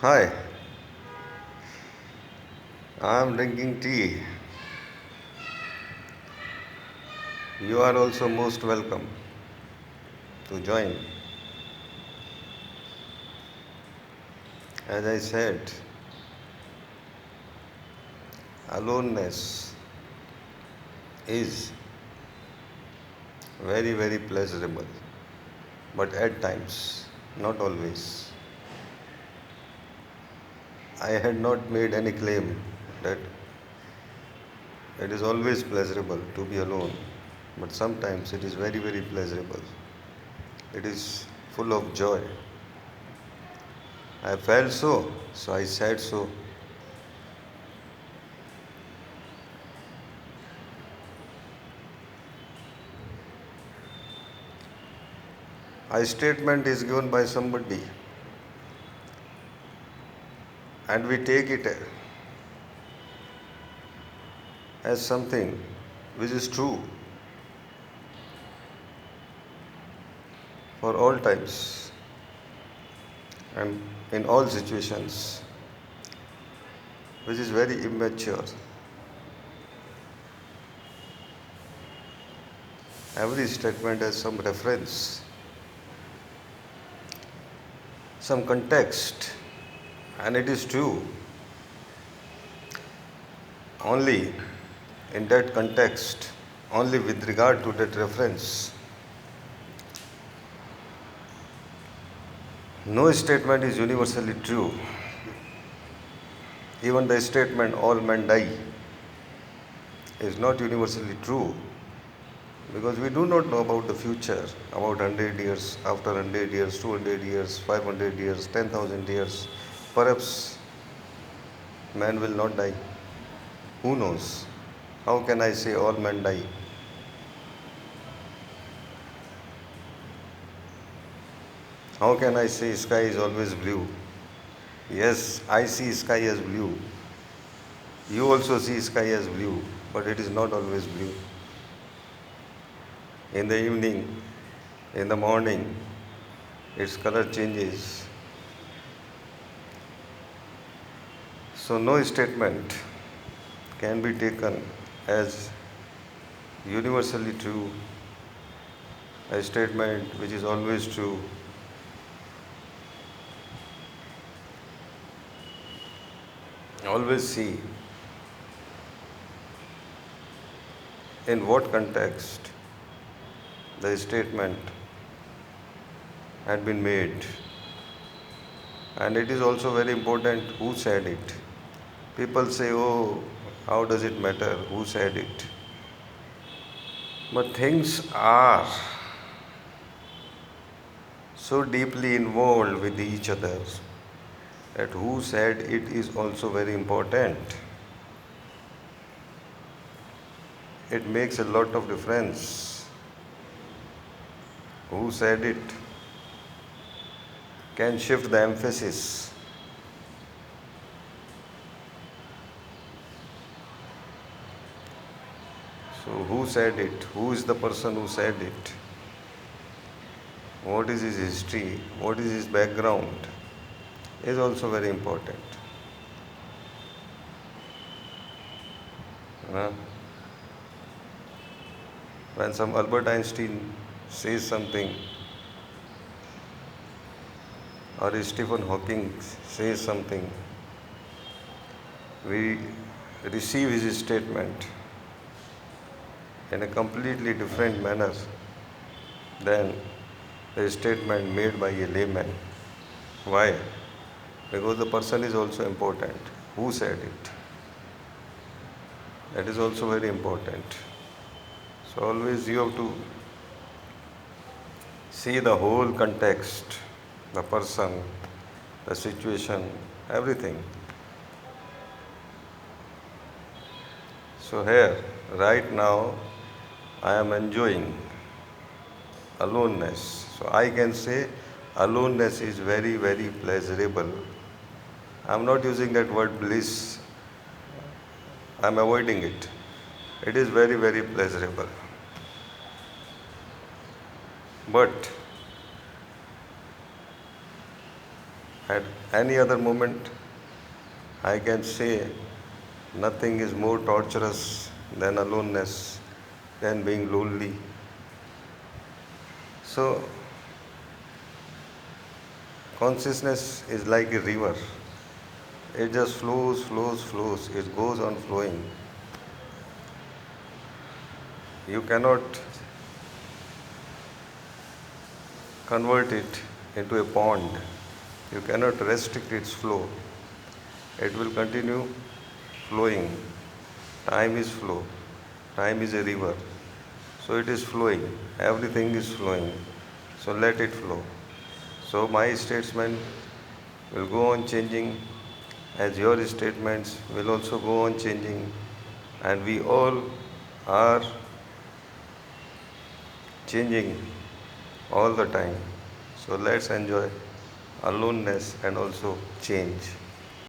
Hi, I'm drinking tea. You are also most welcome to join. As I said, aloneness is very, very pleasurable, but at times, not always. I had not made any claim that it is always pleasurable to be alone, but sometimes it is very, very pleasurable. It is full of joy. I felt so, so I said so. A statement is given by somebody and we take it as something which is true for all times and in all situations, which is very immature. Every statement has some reference, some context, and it is true only in that context, only with regard to that reference. No statement is universally true. Even the statement, all men die, is not universally true because we do not know about the future, about 100 years, after 100 years, 200 years, 500 years, 10,000 years. Perhaps man will not die. Who knows? How can I say all men die? How can I say sky is always blue? Yes, I see sky as blue. You also see sky as blue, but it is not always blue. In the evening, in the morning, its color changes. So, no statement can be taken as universally true, a statement which is always true. Always see in what context the statement had been made, and it is also very important who said it. People say, oh, how does it matter who said it? But things are so deeply involved with each other that who said it is also very important. It makes a lot of difference. Who said it can shift the emphasis. So, who said it? Who is the person who said it? What is his history? What is his background? Is also very important. Uh, when some Albert Einstein says something, or Stephen Hawking says something, we receive his statement in a completely different manner than the statement made by a layman. Why? Because the person is also important. Who said it? That is also very important. So always you have to see the whole context, the person, the situation, everything. So here, right now, I am enjoying aloneness. So I can say aloneness is very, very pleasurable. I am not using that word bliss, I am avoiding it. It is very, very pleasurable. But At any other moment, I can say nothing is more torturous than aloneness, than being lonely. So, consciousness is like a river. It just flows, flows, flows. It goes on flowing. You cannot convert it into a pond. You cannot restrict its flow. It will continue flowing. Time is flow. Time is a river. So it is flowing. Everything is flowing. So let it flow. So my statement will go on changing as your statements will also go on changing, and we all are changing all the time. So let's enjoy aloneness and also change.